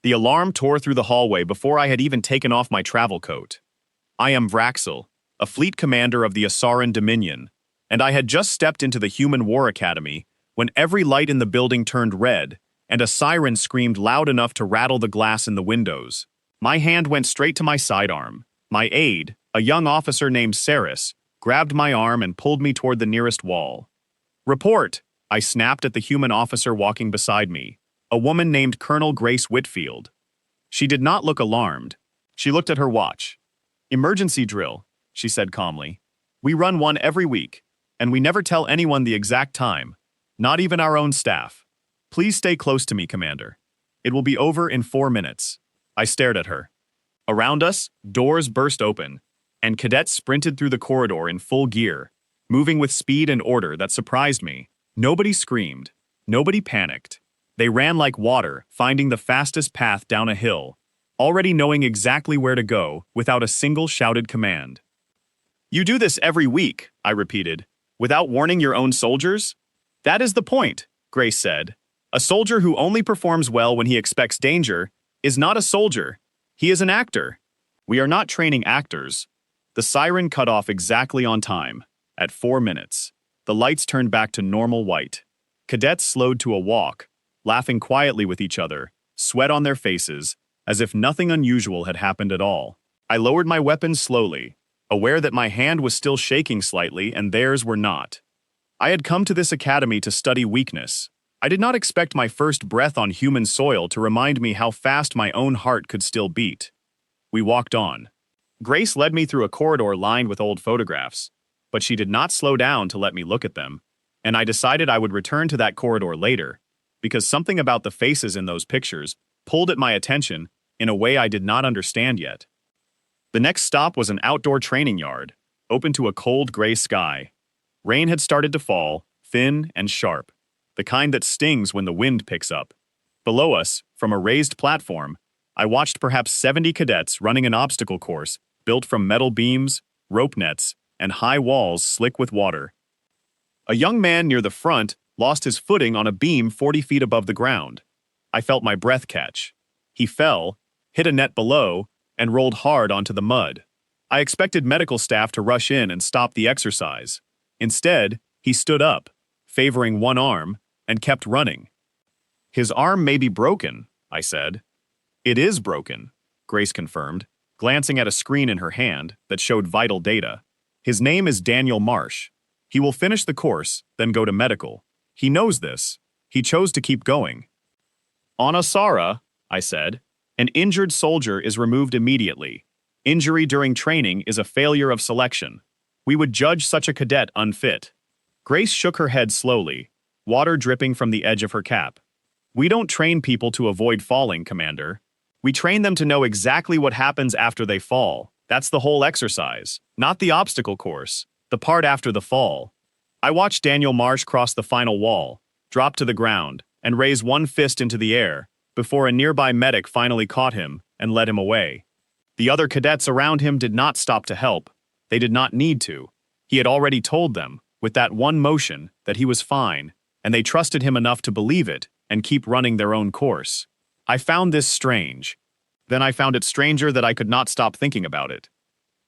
The alarm tore through the hallway before I had even taken off my travel coat. I am Vraxel, a fleet commander of the Asaran Dominion, and I had just stepped into the Human War Academy when every light in the building turned red and a siren screamed loud enough to rattle the glass in the windows. My hand went straight to my sidearm. My aide, a young officer named Saris, grabbed my arm and pulled me toward the nearest wall. "Report!" I snapped at the human officer walking beside me, a woman named Colonel Grace Whitfield. She did not look alarmed. She looked at her watch. "Emergency drill," she said calmly. "We run one every week, and we never tell anyone the exact time, not even our own staff. Please stay close to me, Commander. It will be over in 4 minutes." I stared at her. Around us, doors burst open, and cadets sprinted through the corridor in full gear, moving with speed and order that surprised me. Nobody screamed. Nobody panicked. They ran like water, finding the fastest path down a hill, already knowing exactly where to go without a single shouted command. "You do this every week," I repeated, "without warning your own soldiers?" "That is the point," Grace said. "A soldier who only performs well when he expects danger is not a soldier. He is an actor. We are not training actors." The siren cut off exactly on time, at 4 minutes. The lights turned back to normal white. Cadets slowed to a walk, laughing quietly with each other, sweat on their faces, as if nothing unusual had happened at all. I lowered my weapons slowly, aware that my hand was still shaking slightly and theirs were not. I had come to this academy to study weakness. I did not expect my first breath on human soil to remind me how fast my own heart could still beat. We walked on. Grace led me through a corridor lined with old photographs, but she did not slow down to let me look at them, and I decided I would return to that corridor later, because something about the faces in those pictures pulled at my attention in a way I did not understand yet. The next stop was an outdoor training yard, open to a cold gray sky. Rain had started to fall, thin and sharp, the kind that stings when the wind picks up. Below us, from a raised platform, I watched perhaps 70 cadets running an obstacle course built from metal beams, rope nets, and high walls slick with water. A young man near the front lost his footing on a beam 40 feet above the ground. I felt my breath catch. He fell, hit a net below, and rolled hard onto the mud. I expected medical staff to rush in and stop the exercise. Instead, he stood up, favoring one arm, and kept running. "His arm may be broken," I said. "It is broken," Grace confirmed, glancing at a screen in her hand that showed vital data. "His name is Daniel Marsh. He will finish the course, then go to medical. He knows this. He chose to keep going." "On Asara," I said, "an injured soldier is removed immediately. Injury during training is a failure of selection. We would judge such a cadet unfit." Grace shook her head slowly, water dripping from the edge of her cap. "We don't train people to avoid falling, Commander. We train them to know exactly what happens after they fall. That's the whole exercise, not the obstacle course, the part after the fall." I watched Daniel Marsh cross the final wall, drop to the ground, and raise one fist into the air, before a nearby medic finally caught him and led him away. The other cadets around him did not stop to help. They did not need to. He had already told them, with that one motion, that he was fine, and they trusted him enough to believe it and keep running their own course. I found this strange. Then I found it stranger that I could not stop thinking about it.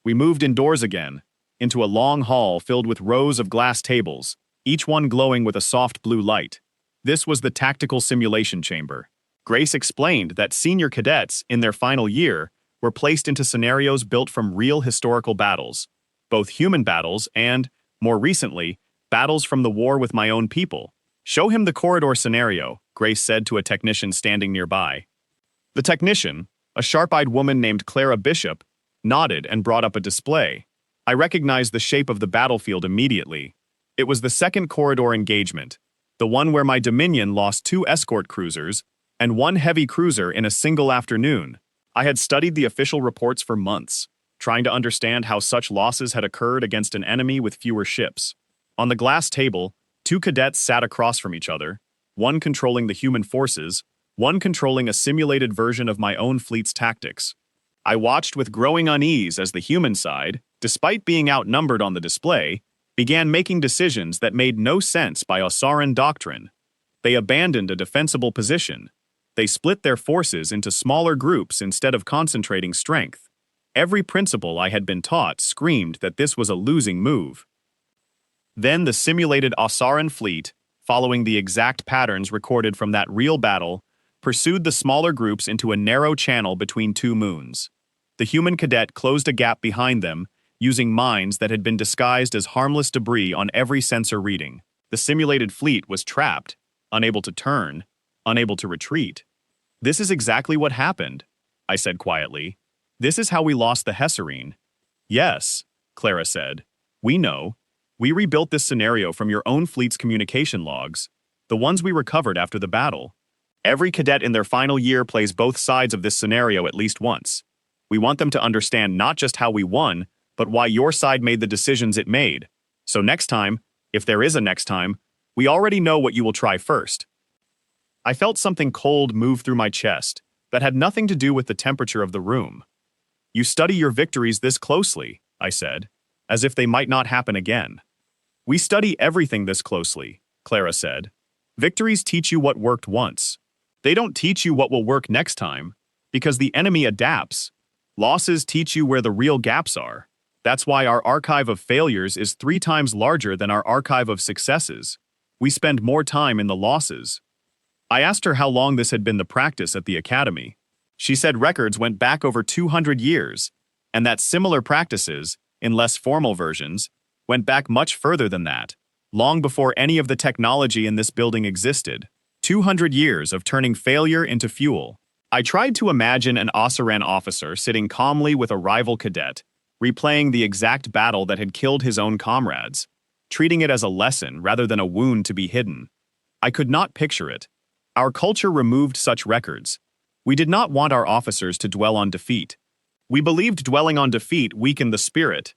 We moved indoors again, into a long hall filled with rows of glass tables, each one glowing with a soft blue light. This was the tactical simulation chamber. Grace explained that senior cadets, in their final year, were placed into scenarios built from real historical battles, both human battles and, more recently, battles from the war with my own people. "Show him the corridor scenario," Grace said to a technician standing nearby. The technician, a sharp-eyed woman named Clara Bishop, nodded and brought up a display. I recognized the shape of the battlefield immediately. It was the second corridor engagement, the one where my Dominion lost 2 escort cruisers and 1 heavy cruiser in a single afternoon. I had studied the official reports for months, trying to understand how such losses had occurred against an enemy with fewer ships. On the glass table, 2 cadets sat across from each other, one controlling the human forces, one controlling a simulated version of my own fleet's tactics. I watched with growing unease as the human side, despite being outnumbered on the display, began making decisions that made no sense by Osaran doctrine. They abandoned a defensible position. They split their forces into smaller groups instead of concentrating strength. Every principle I had been taught screamed that this was a losing move. Then the simulated Osaran fleet, following the exact patterns recorded from that real battle, pursued the smaller groups into a narrow channel between two moons. The human cadet closed a gap behind them, using mines that had been disguised as harmless debris on every sensor reading. The simulated fleet was trapped, unable to turn, unable to retreat. "This is exactly what happened," I said quietly. "This is how we lost the Hesserine." "Yes," Clara said. "We know. We rebuilt this scenario from your own fleet's communication logs, the ones we recovered after the battle. Every cadet in their final year plays both sides of this scenario at least once. We want them to understand not just how we won, but why your side made the decisions it made. So next time, if there is a next time, we already know what you will try first." I felt something cold move through my chest that had nothing to do with the temperature of the room. "You study your victories this closely," I said, "as if they might not happen again." "We study everything this closely," Clara said. "Victories teach you what worked once. They don't teach you what will work next time, because the enemy adapts. Losses teach you where the real gaps are. That's why our archive of failures is 3 times larger than our archive of successes. We spend more time in the losses." I asked her how long this had been the practice at the academy. She said records went back over 200 years, and that similar practices, in less formal versions, went back much further than that, long before any of the technology in this building existed. 200 years of turning failure into fuel. I tried to imagine an Osaran officer sitting calmly with a rival cadet, replaying the exact battle that had killed his own comrades, treating it as a lesson rather than a wound to be hidden. I could not picture it. Our culture removed such records. We did not want our officers to dwell on defeat. We believed dwelling on defeat weakened the spirit.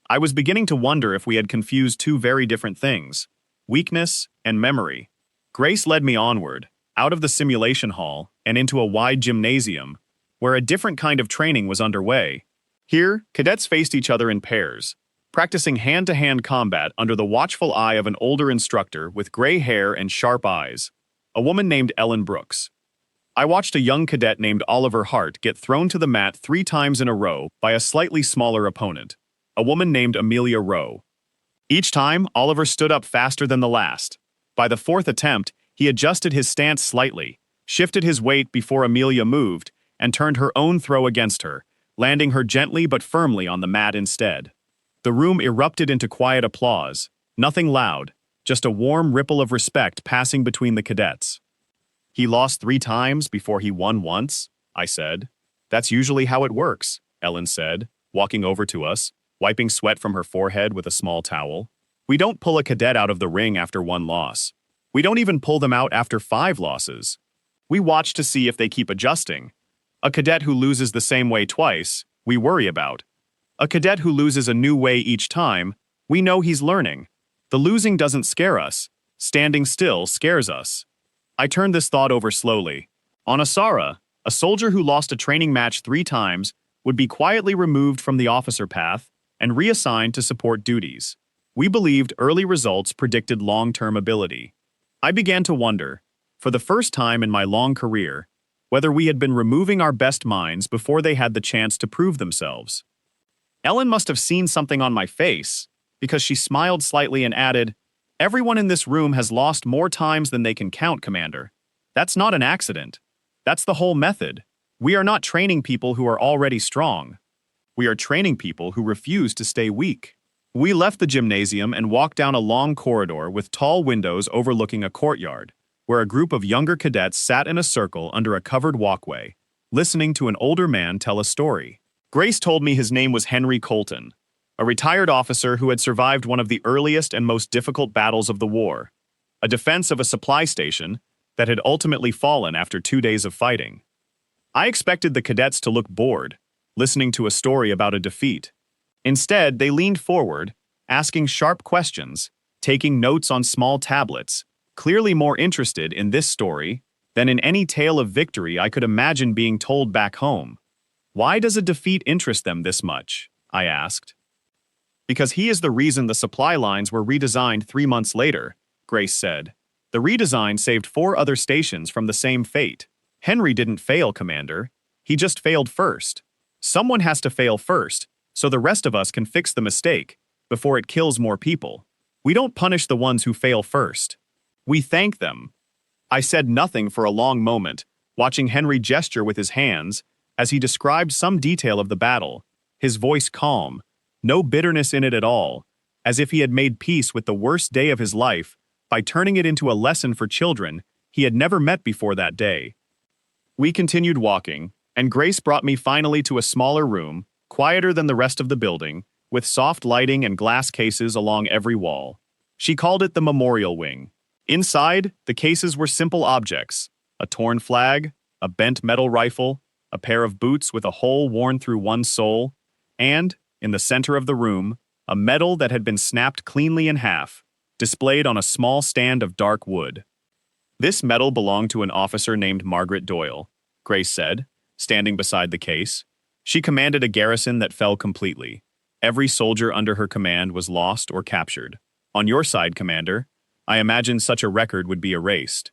I was beginning to wonder if we had confused two very different things: weakness and memory. Grace led me onward, out of the simulation hall and into a wide gymnasium, where a different kind of training was underway. Here, cadets faced each other in pairs, practicing hand-to-hand combat under the watchful eye of an older instructor with gray hair and sharp eyes, a woman named Ellen Brooks. I watched a young cadet named Oliver Hart get thrown to the mat 3 times in a row by a slightly smaller opponent, a woman named Amelia Rowe. Each time, Oliver stood up faster than the last. By the 4th attempt, he adjusted his stance slightly, shifted his weight before Amelia moved, and turned her own throw against her, landing her gently but firmly on the mat instead. The room erupted into quiet applause, nothing loud, just a warm ripple of respect passing between the cadets. "He lost 3 times before he won once," I said. "That's usually how it works," Ellen said, walking over to us, wiping sweat from her forehead with a small towel. "We don't pull a cadet out of the ring after 1 loss. We don't even pull them out after 5 losses. We watch to see if they keep adjusting. A cadet who loses the same way twice, we worry about. A cadet who loses a new way each time, we know he's learning. The losing doesn't scare us. Standing still scares us." I turned this thought over slowly. On Asara, a soldier who lost a training match 3 times would be quietly removed from the officer path and reassigned to support duties. We believed early results predicted long-term ability. I began to wonder, for the first time in my long career, whether we had been removing our best minds before they had the chance to prove themselves. Ellen must have seen something on my face, because she smiled slightly and added, "Everyone in this room has lost more times than they can count, Commander. That's not an accident. That's the whole method. We are not training people who are already strong. We are training people who refuse to stay weak." We left the gymnasium and walked down a long corridor with tall windows overlooking a courtyard, where a group of younger cadets sat in a circle under a covered walkway, listening to an older man tell a story. Grace told me his name was Henry Colton, a retired officer who had survived one of the earliest and most difficult battles of the war, a defense of a supply station that had ultimately fallen after 2 days of fighting. I expected the cadets to look bored, listening to a story about a defeat. Instead, they leaned forward, asking sharp questions, taking notes on small tablets, clearly more interested in this story than in any tale of victory I could imagine being told back home. "Why does a defeat interest them this much?" I asked. "Because he is the reason the supply lines were redesigned 3 months later," Grace said. "The redesign saved 4 other stations from the same fate." Henry didn't fail, Commander. He just failed first. Someone has to fail first, so the rest of us can fix the mistake before it kills more people. We don't punish the ones who fail first. We thank them. I said nothing for a long moment, watching Henry gesture with his hands as he described some detail of the battle, his voice calm, no bitterness in it at all, as if he had made peace with the worst day of his life by turning it into a lesson for children he had never met before that day. We continued walking, and Grace brought me finally to a smaller room, quieter than the rest of the building, with soft lighting and glass cases along every wall. She called it the memorial wing. Inside, the cases were simple objects: a torn flag, a bent metal rifle, a pair of boots with a hole worn through one sole, and, in the center of the room, a medal that had been snapped cleanly in half, displayed on a small stand of dark wood. This medal belonged to an officer named Margaret Doyle, Grace said, standing beside the case. She commanded a garrison that fell completely. Every soldier under her command was lost or captured. On your side, Commander, I imagine such a record would be erased.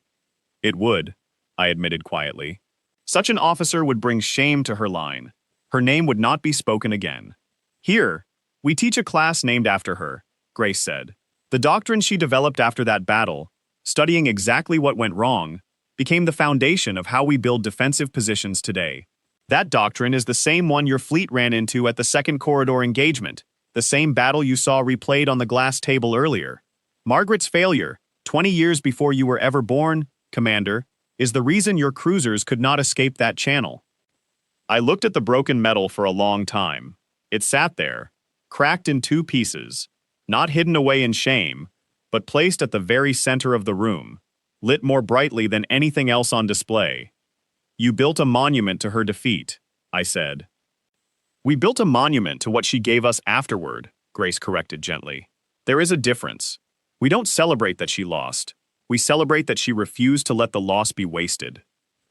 It would, I admitted quietly. Such an officer would bring shame to her line. Her name would not be spoken again. Here, we teach a class named after her, Grace said. The doctrine she developed after that battle, studying exactly what went wrong, became the foundation of how we build defensive positions today. That doctrine is the same one your fleet ran into at the Second Corridor engagement, the same battle you saw replayed on the glass table earlier. Margaret's failure, 20 years before you were ever born, Commander, is the reason your cruisers could not escape that channel. I looked at the broken metal for a long time. It sat there, cracked in two pieces, not hidden away in shame, but placed at the very center of the room, lit more brightly than anything else on display. You built a monument to her defeat, I said. We built a monument to what she gave us afterward, Grace corrected gently. There is a difference. We don't celebrate that she lost. We celebrate that she refused to let the loss be wasted.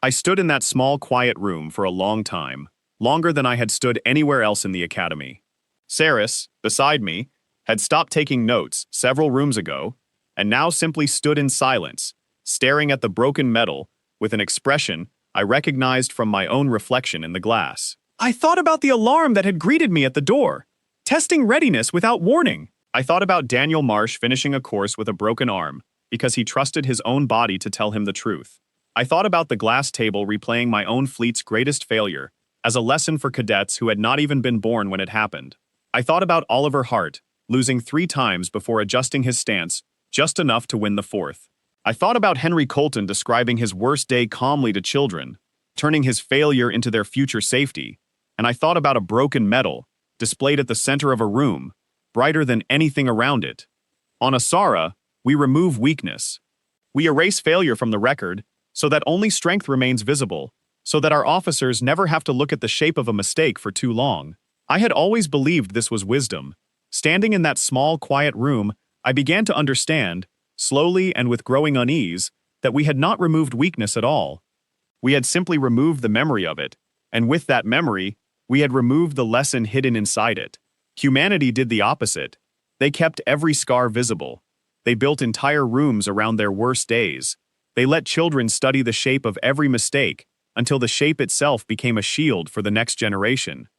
I stood in that small, quiet room for a long time, longer than I had stood anywhere else in the academy. Saris, beside me, had stopped taking notes several rooms ago, and now simply stood in silence, staring at the broken metal with an expression I recognized from my own reflection in the glass. I thought about the alarm that had greeted me at the door, testing readiness without warning. I thought about Daniel Marsh finishing a course with a broken arm because he trusted his own body to tell him the truth. I thought about the glass table replaying my own fleet's greatest failure as a lesson for cadets who had not even been born when it happened. I thought about Oliver Hart losing 3 times before adjusting his stance just enough to win the 4th. I thought about Henry Colton describing his worst day calmly to children, turning his failure into their future safety, and I thought about a broken medal displayed at the center of a room, brighter than anything around it. On Asara, we remove weakness. We erase failure from the record so that only strength remains visible, so that our officers never have to look at the shape of a mistake for too long. I had always believed this was wisdom. Standing in that small, quiet room, I began to understand, slowly and with growing unease, that we had not removed weakness at all. We had simply removed the memory of it, and with that memory, we had removed the lesson hidden inside it. Humanity did the opposite. They kept every scar visible. They built entire rooms around their worst days. They let children study the shape of every mistake until the shape itself became a shield for the next generation.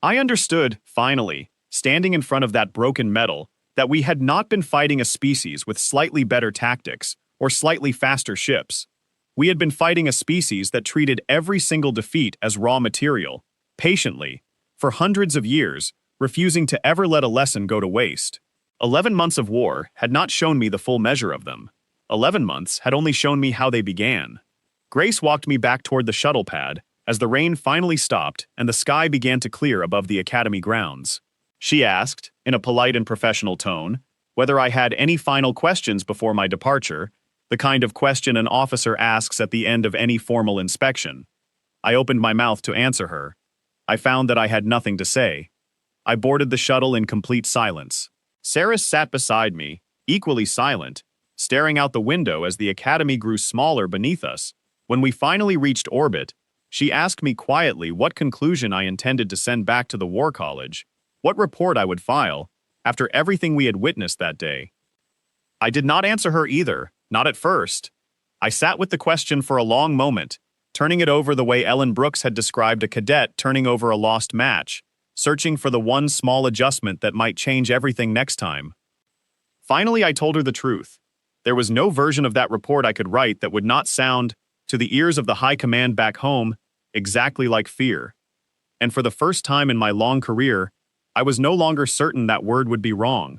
I understood, finally, standing in front of that broken metal, that we had not been fighting a species with slightly better tactics or slightly faster ships. We had been fighting a species that treated every single defeat as raw material, patiently, for hundreds of years, refusing to ever let a lesson go to waste. 11 months of war had not shown me the full measure of them. 11 months had only shown me how they began. Grace walked me back toward the shuttle pad as the rain finally stopped and the sky began to clear above the academy grounds. She asked, in a polite and professional tone, whether I had any final questions before my departure, the kind of question an officer asks at the end of any formal inspection. I opened my mouth to answer her. I found that I had nothing to say. I boarded the shuttle in complete silence. Saris sat beside me, equally silent, staring out the window as the academy grew smaller beneath us. When we finally reached orbit, she asked me quietly what conclusion I intended to send back to the War College, what report I would file, after everything we had witnessed that day. I did not answer her either, not at first. I sat with the question for a long moment, turning it over the way Ellen Brooks had described a cadet turning over a lost match, searching for the one small adjustment that might change everything next time. Finally, I told her the truth. There was no version of that report I could write that would not sound, to the ears of the high command back home, exactly like fear. And for the first time in my long career, I was no longer certain that word would be wrong.